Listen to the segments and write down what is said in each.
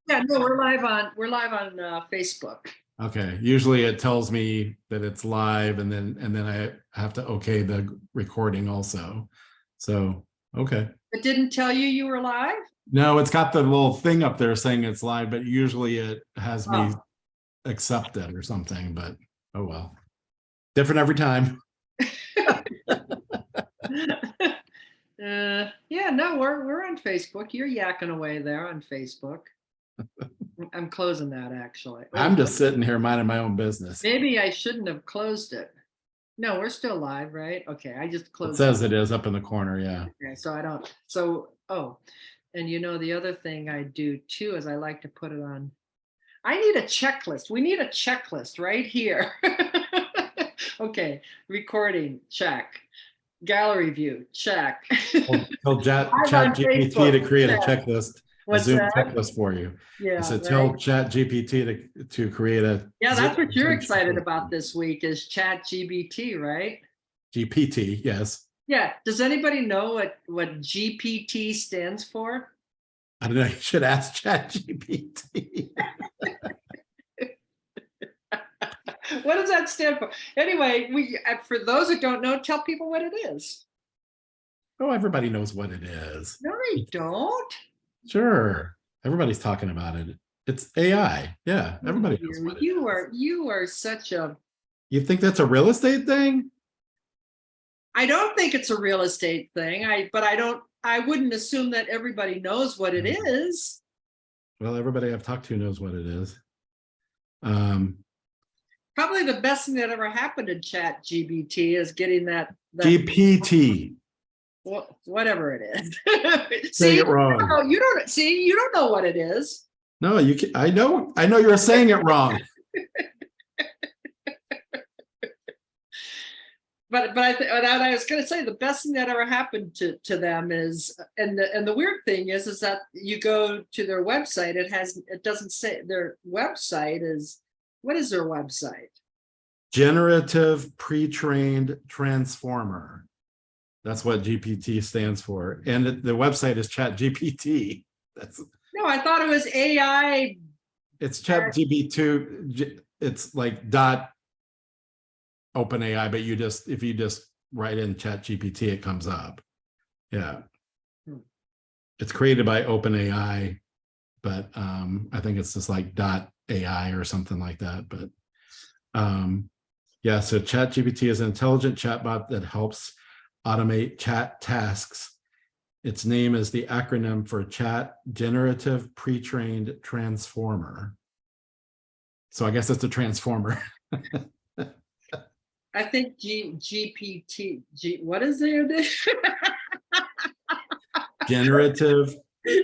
Yeah, no, we're live on Facebook. Okay, usually it tells me that it's live and then I have to okay the recording also. So, okay. It didn't tell you you were live? No, it's got the little thing up there saying it's live, but usually it has me Oh. accept it or something, but oh well. Different every time. Yeah, no, we're on Facebook. You're yakking away there on Facebook. I'm closing that actually. I'm just sitting here minding my own business. Maybe I shouldn't have closed it. No, we're still live, right? Okay, I just It closed says it is up in the corner, yeah. Okay, so I don't, and the other thing I do too is I like to put it on. I need a checklist. We need a checklist right here. Okay, recording, check. Gallery view, check. Tell Chat I'm on GPT Facebook, to create a check. checklist, a What's Zoom that? checklist for you. I Yeah, said, right. tell Chat GPT to create a. Yeah, that's what you're Zoom excited checklist. about this week is Chat GBT, right? GPT, yes. Yeah. Does anybody know what GPT stands for? I don't know. You should ask Chat GPT. What does that stand for? Anyway, for those who don't know, tell people what it is. Oh, everybody knows what it is. No, they don't. Sure. Everybody's talking about it. It's AI. Yeah, everybody knows what it is. You are such a. You think that's a real estate thing? I don't think it's a real estate thing. I wouldn't assume that everybody knows what it is. Well, everybody I've talked to knows what it is. Probably the best thing that ever happened to Chat GBT is getting that GPT. Whatever it is. Say it wrong. You don't know what it is. No, you can, I know you're saying it wrong. But I was going to say the best thing that ever happened to them is, and the weird thing is that you go to their website, it doesn't say their website is. What is their website? Generative Pre-trained Transformer. That's what GPT stands for. And the website is Chat GPT. No, I thought it was AI. It's Chat GPT. It's like dot OpenAI, but if you just write in Chat GPT, it comes up. Yeah. It's created by OpenAI, but I think it's just like .ai or something like that. But yeah, so ChatGPT is an intelligent chatbot that helps automate chat tasks. Its name is the acronym for Chat Generative Pre-trained Transformer. So I guess it's a transformer. I think GPT. What is it? Generative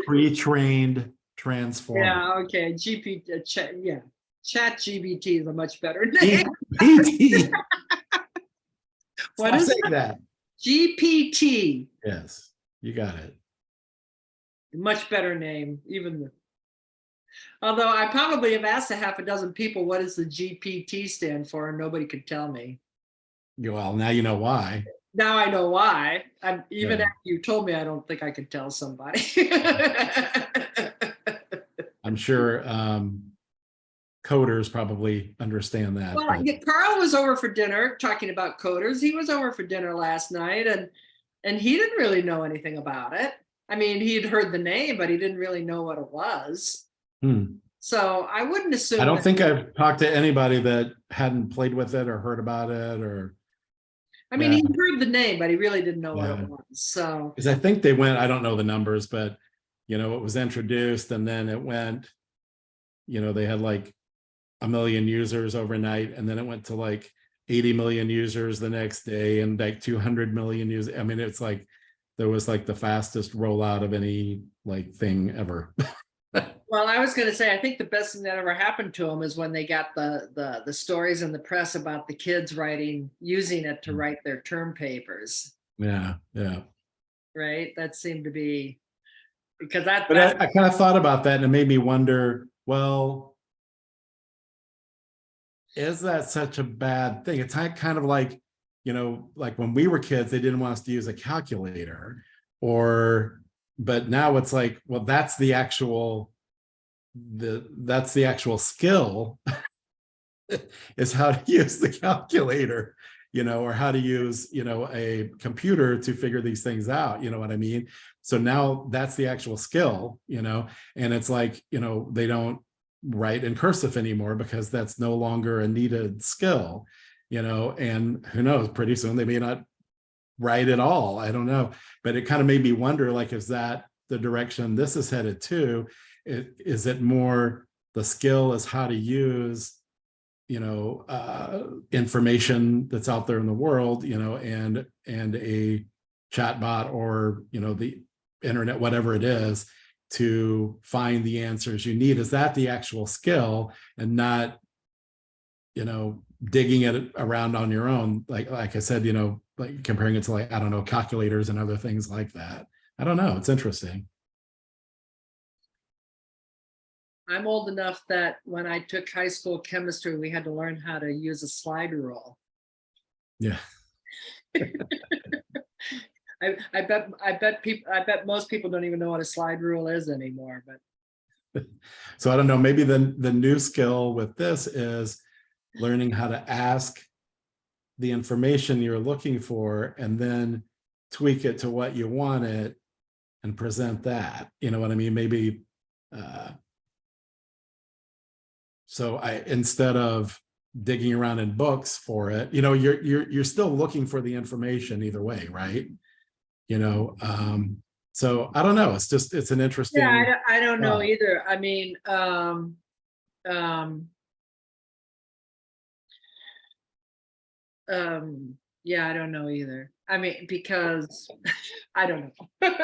Pre-trained Transformer. Yeah, okay. Yeah. Chat GBT is a much better name. GPT. What is that? GPT. Yes, you got it. Much better name, although I probably have asked a half a dozen people what does the GPT stand for, and nobody could tell me. Well, now you know why. Now I know why. Even after you told me, I don't think I could tell somebody. I'm sure coders probably understand that. Well, Carl was over for dinner talking about coders. He was over for dinner last night, and he didn't really know anything about it. I mean, he'd heard the name, but he didn't really know what it was. So I wouldn't assume. I don't think I've talked to anybody that hadn't played with it or heard about it or. I mean, he heard the name, but he really didn't know what it was. So. Because I think they went. I don't know the numbers, but it was introduced and then it went. They had like 1 million users overnight, and then it went to like 80 million users the next day, and like 200 million users. I mean, it's like there was like the fastest rollout of any like thing ever. Well, I was going to say, I think the best thing that ever happened to them is when they got the stories in the press about the kids using it to write their term papers. Yeah. Right. That seemed to be because that. But I kind of thought about that, and it made me wonder. Well, is that such a bad thing? It's kind of like, like when we were kids, they didn't want us to use a calculator, but now it's like, well, that's the actual that's the actual skill is how to use the calculator, or how to use, a computer to figure these things out. You know what I mean? So now that's the actual skill, and it's like, they don't write in cursive anymore because that's no longer a needed skill, and who knows, pretty soon they may not write at all. I don't know. But it kind of made me wonder, like, is that the direction this is headed to? Is it more the skill is how to use information that's out there in the world, and a chatbot or the internet, whatever it is, to find the answers you need? Is that the actual skill, and not digging it around on your own, like I said, like comparing it to, like, I don't know, calculators and other things like that? I don't know, it's interesting. I'm old enough that when I took high school chemistry, we had to learn how to use a slide rule. Yeah. I bet most people don't even know what a slide rule is anymore. But so I don't know, maybe the new skill with this is learning how to ask the information you're looking for and then tweak it to what you want it and present that. You know what I mean? Maybe so instead of digging around in books for it, you're still looking for the information either way, right? So I don't know. It's an interesting. Yeah, I don't know thought. either. I mean, yeah, I don't know either. I mean, because I don't know.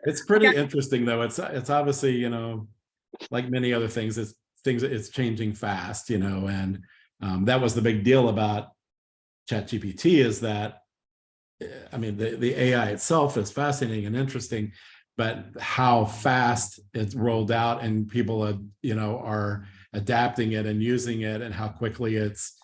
It's pretty interesting though. It's obviously, like many other things, it's changing fast, and that was the big deal about ChatGPT, is that, I mean, the AI itself is fascinating and interesting, but how fast it's rolled out and people are adapting it and using it, and how quickly it's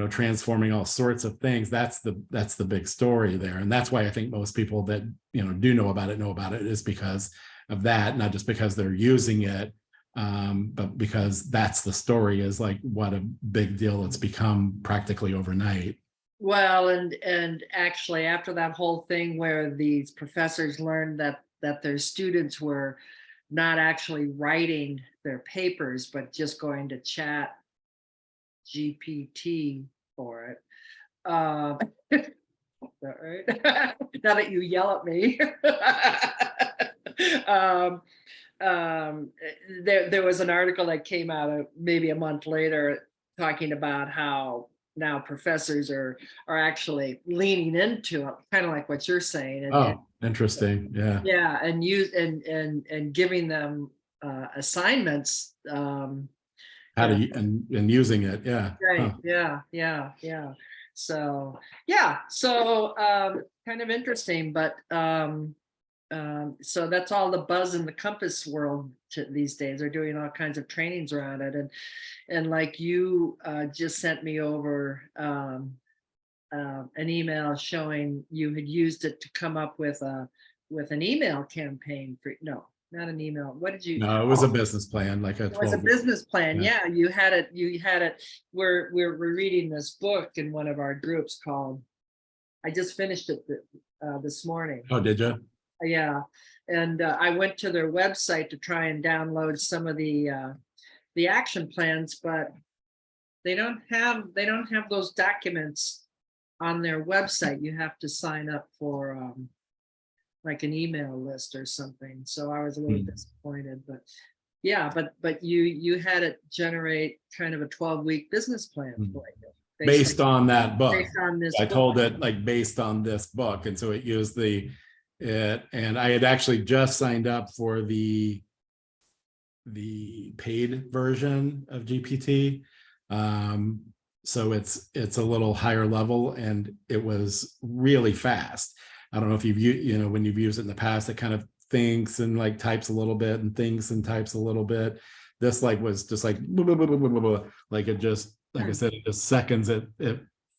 transforming all sorts of things. That's the big story there, and that's why I think most people that do know about it is because of that, not just because they're using it, but because that's the story, is like what a big deal it's become practically overnight. Well, and actually, after that whole thing where these professors learned that their students were not actually writing their papers, but just going to chat GPT for it. Is that right? Now that you yell at me. um, there was an article that came out maybe a month later talking about how now professors are actually leaning into it, kind of like what you're saying, and Oh, interesting. Yeah. yeah, and use and giving them assignments. How to and using it. Yeah. Right. Huh. Yeah. So yeah. So kind of interesting, but so that's all the buzz in the compass world these days. They're doing all kinds of trainings around it, and like you just sent me over an email showing you had used it to come up with an email campaign for not an email. What did you? No, it was a business plan, like a It was a 12. business plan. Yeah. Yeah, you had it. You had it. We're reading this book in one of our groups called. I just finished it this morning. Oh, did you? Yeah, and I went to their website to try and download some of the action plans, but they don't have those documents on their website. You have to sign up for like an email list or something. So I was a little disappointed, but yeah, but you had it generate kind of a 12-week business plan for you Based on that book. based on this I book. told it, like, based on this book, and so it used it, and I had actually just signed up for the paid version of GPT. So it's a little higher level, and it was really fast. I don't know if when you've used it in the past, it kind of thinks and like types a little bit and thinks and types a little bit. This was just like blah, blah, blah, blah, blah, blah. Like it just, like I said, it just seconds it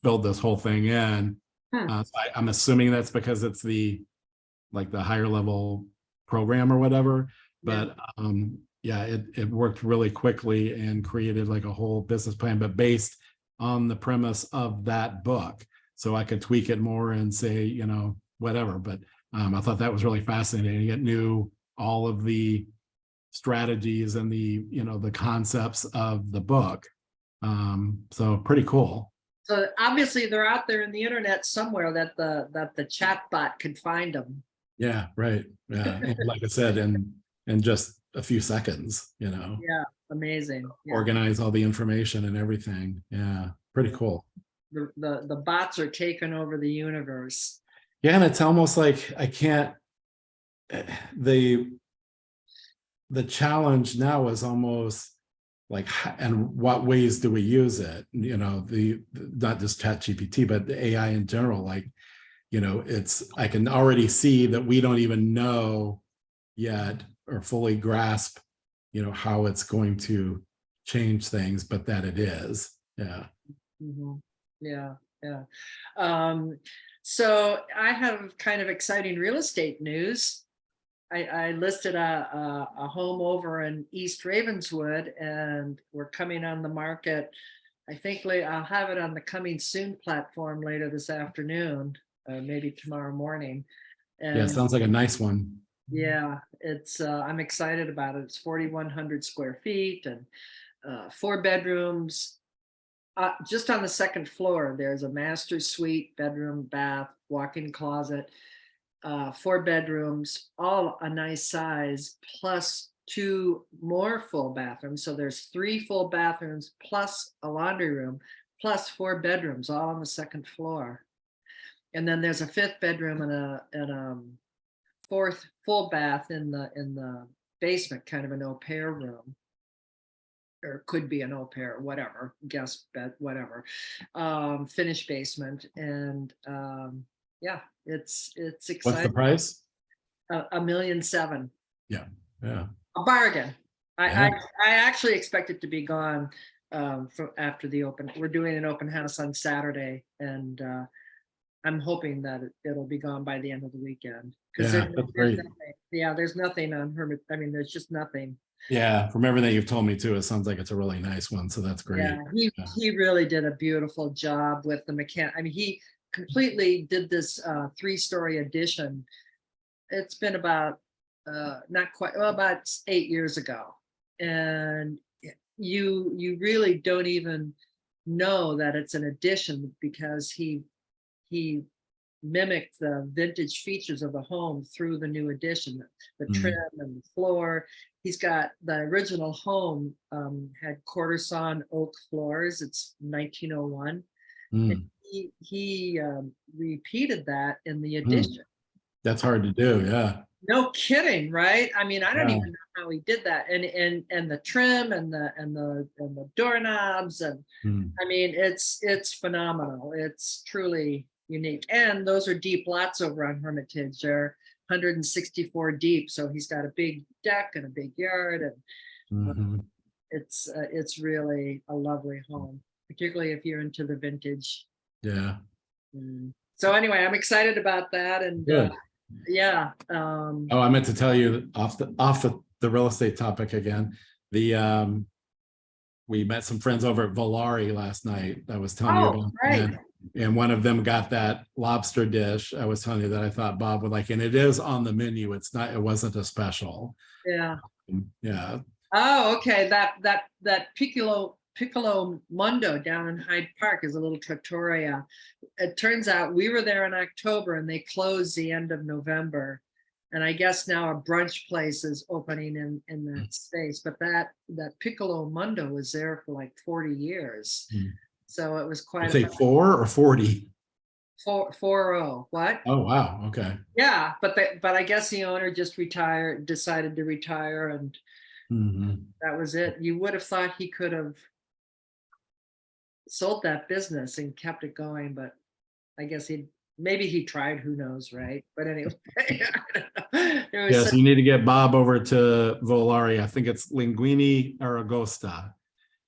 filled this whole thing in. So I'm assuming that's because it's the higher level program or whatever. But yeah, it worked really quickly and created like a whole business plan, but based on the premise of that book. So I could tweak it more and say, whatever. But I thought that was really fascinating. It knew all of the strategies and the concepts of the book. So pretty cool. So obviously they're out there in the internet somewhere that the chat bot could find them. Yeah, right. Yeah. And like I said, in just a few seconds, Yeah, amazing. Yeah. organize all the information and everything. Yeah, pretty cool. The bots are taking over the universe. Yeah, and it's almost like I can't the challenge now is almost like, and what ways do we use it? The not just chat GPT, but the AI in general. Like, I can already see that we don't even know yet or fully grasp, how it's going to change things, but that it is. Yeah. Mhm. Yeah, yeah. So I have kind of exciting real estate news. I listed a home over in East Ravenswood, and we're coming on the market. I think I'll have it on the coming soon platform later this afternoon, maybe tomorrow morning. Yeah, And sounds like a nice one. yeah, it's I'm excited about it. It's 4,100 square feet and 4 bedrooms. Just on the second floor, there's a master suite, bedroom, bath, walk-in closet, 4 bedrooms, all a nice size, plus 2 more full bathrooms. So there's 3 full bathrooms plus a laundry room, plus 4 bedrooms, all on the second floor. And then there's a 5th bedroom and a fourth full bath in the basement, kind of an au pair room, or could be an au pair, whatever, guest bed, whatever, finished basement. And yeah, it's What's the exciting. price? $1,700,000. Yeah. Yeah. A bargain. Yeah. I actually expect it to be gone from after the open. We're doing an open house on Saturday, and I'm hoping that it'll be gone by the end of the weekend. Because Yeah, that's great. there's nothing on Hermit. I mean, there's just nothing. Yeah, from everything you've told me too, it sounds like it's a really nice one. So that's great. Yeah, he really did a beautiful job with the mechanic. I mean, he completely did this 3-story addition. It's been about not quite, well, about 8 years ago, and you really don't even know that it's an addition, because he mimicked the vintage features of the home through the new addition, the trim and the floor. He's got the original home had quarter sawn oak floors. It's 1901. And he repeated that in the addition. That's hard to do. Yeah. No kidding, right? I mean, I don't Yeah. even know how he did that. And the trim and the doorknobs, and I mean, it's phenomenal. It's truly unique. And those are deep lots over on Hermitage. They're 164 deep. So he's got a big deck and a big yard, and it's really a lovely home, particularly if you're into the vintage. Yeah. So anyway, I'm excited about that. And Good. yeah. Oh, I meant to tell you off the real estate topic again. We met some friends over at Volari last night. I was telling you about, right. and one of them got that lobster dish. I was telling you that I thought Bob would like, and it is on the menu. It wasn't a special. Yeah. Yeah. Oh, okay. That Piccolo Mundo down in Hyde Park is a little trattoria. It turns out we were there in October and they closed the end of November. And I guess now a brunch place is opening in that space. But that Piccolo Mundo was there for like 40 years. So it was quite. Say 4 or 40. 40. What? Oh wow. Okay. Yeah, but I guess the owner just decided to retire, and that was it. You would have thought he could have sold that business and kept it going, but I guess maybe he tried, who knows, right? But anyway. Yes, you need to get Bob over to Volari. I think it's Linguini Aragosta.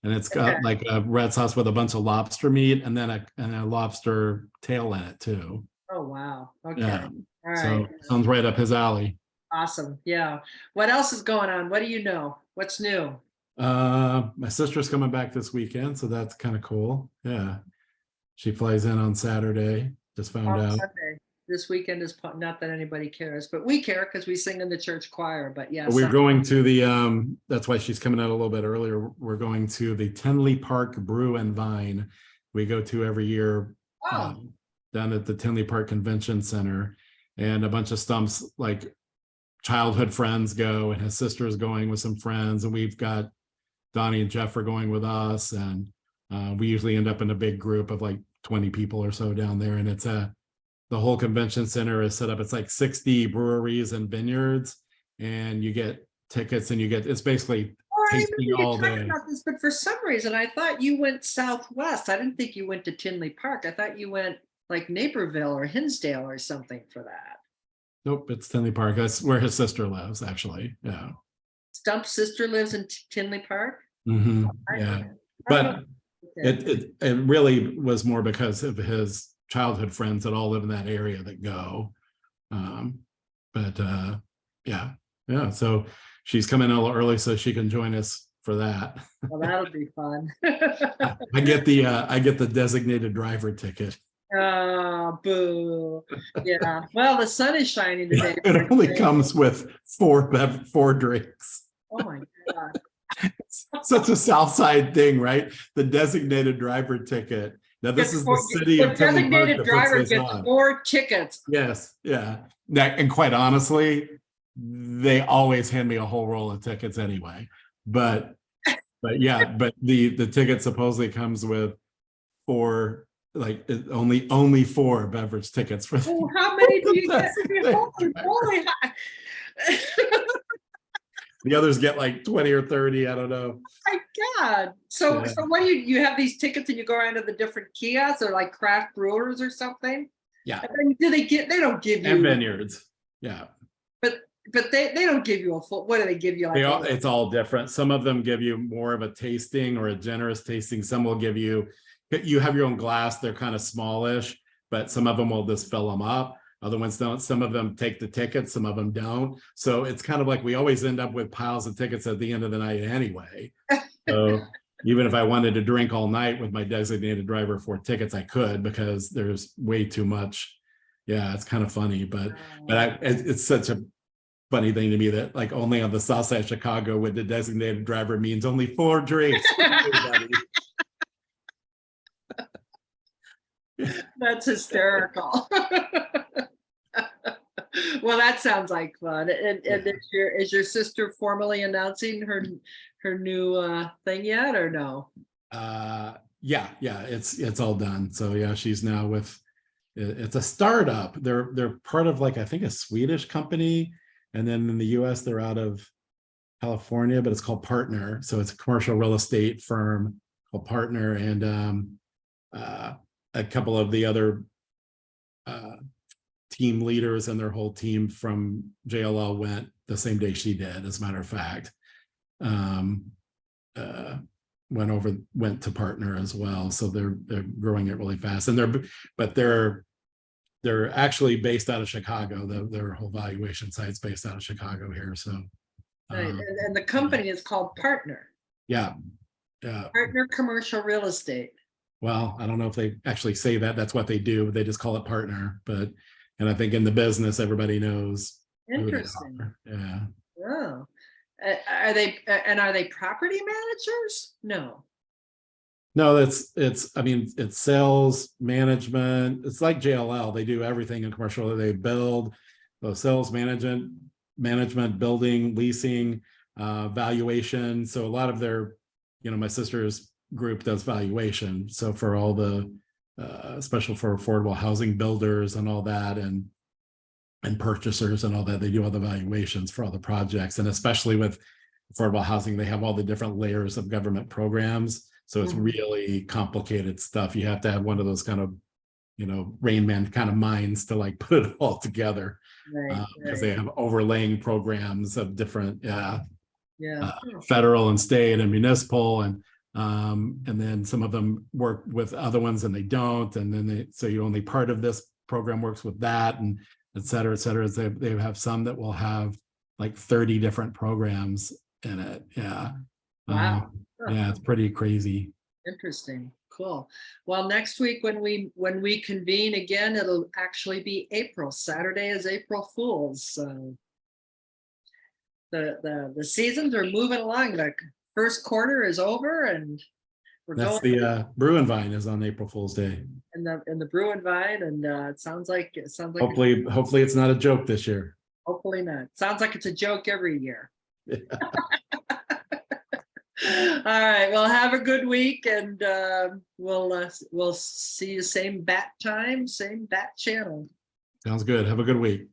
And it's got like a red sauce with a bunch of lobster meat and then a lobster tail in it too. Oh wow. Okay. Yeah. All right. So sounds right up his alley. Awesome. Yeah. What else is going on? What do you know? What's new? My sister's coming back this weekend, so that's kind of cool. Yeah. She flies in on Saturday, just found On out. Sunday. This weekend is not that anybody cares, but we care because we sing in the church choir. But yes, We're going to the that's why she's coming out a little bit earlier. We're going to the Tinley Park Brew and Vine. We go to every year oh, down at the Tinley Park Convention Center, and a bunch of stumps like childhood friends go, and his sister's going with some friends, and we've got Donnie and Jeff are going with us, and we usually end up in a big group of like 20 people or so down there, and it's the whole convention center is set up. It's like 60 breweries and vineyards, and you get tickets, and it's basically oh, I tasting remember you all talking day. about this, but for some reason I thought you went southwest. I didn't think you went to Tinley Park. I thought you went like Naperville or Hinsdale or something for that. Nope, it's Tinley Park. That's where his sister lives, actually. Yeah. Stump's sister lives in Tinley Park. Mhm. I- Yeah. I don't know. But Okay. it really was more because of his childhood friends that all live in that area that go. But yeah. So she's coming a little early so she can join us for that. Well, that'll be fun. I get the designated driver ticket. Oh, boo. Yeah. Well, the sun is shining today. It only comes with four drinks. Oh my God. It's such a South Side thing, right? The designated driver ticket. Now, this is the city of Tinley Park designated that puts driver this gets on. 4 tickets. Yes, yeah. And quite honestly, they always hand me a whole roll of tickets anyway. But yeah, but the ticket supposedly comes with 4, like only 4 beverage tickets for Oh, how many do you get? designated Holy. The others get like 20 or 30, I don't know. My God. So Yeah. so what do you have these tickets and you go around to the different kiosks or like craft brewers or something? Yeah. And then they don't give And you, vineyards. Yeah. but they don't give you a full, what do they give you? Like It's all different. Some of them give you more of a tasting or a generous tasting. Some will give you have your own glass. They're kind of smallish, but some of them will just fill them up. Other ones don't. Some of them take the tickets, some of them don't. So it's kind of like we always end up with piles of tickets at the end of the night anyway. So even if I wanted to drink all night with my designated driver for tickets, I could, because there's way too much. Yeah, it's kind of funny, but it's such a funny thing to me that like only on the south side of Chicago with the designated driver means only 4 drinks. That's hysterical. Well, that sounds like fun. And is your sister formally announcing her new thing yet, or no? Yeah, it's all done. So yeah, she's now with it's a startup. They're part of like I think a Swedish company, and then in the US they're out of California, but it's called Partner. So it's a commercial real estate firm called Partner, and a couple of the other team leaders and their whole team from JLL went the same day she did, as a matter of fact. Went to Partner as well. So they're growing it really fast, and they're actually based out of Chicago. Their whole valuation site's based out of Chicago here. So Right. And the company is called Partner. yeah. Partner Commercial Real Estate. Well, I don't know if they actually say that. That's what they do. They just call it Partner. And I think in the business, everybody knows who they Interesting. are. Yeah. Oh. Are they property managers? No. No, it's sales management. It's like JLL. They do everything in commercial. They build, sales management, building, leasing, valuation. So a lot of their, my sister's group does valuation. So for all the, especially for affordable housing builders and all that, and purchasers and all that, they do all the valuations for all the projects. And especially with affordable housing, they have all the different layers of government programs. So it's really complicated stuff. You have to have one of those kind of, Rain Man kind of minds to like put it all together, because they have overlaying programs of different, federal and state and municipal, and then some of them work with other ones and they don't, and then so you only part of this program works with that, and et cetera, et cetera. They have some that will have like 30 different programs in it. Yeah. Wow. Yeah, it's pretty crazy. Interesting. Cool. Well, next week when we convene again, it'll actually be April. Saturday is April Fool's. So the seasons are moving along. The first quarter is over, and we're That's going the Bruin Vine is on April Fool's Day. in the Bruin Vine, and it sounds like Hopefully it's not a joke this year. hopefully not. Sounds like it's a joke every year. All right. Well, have a good week, and we'll see you same bat time, same bat channel. Sounds good. Have a good week.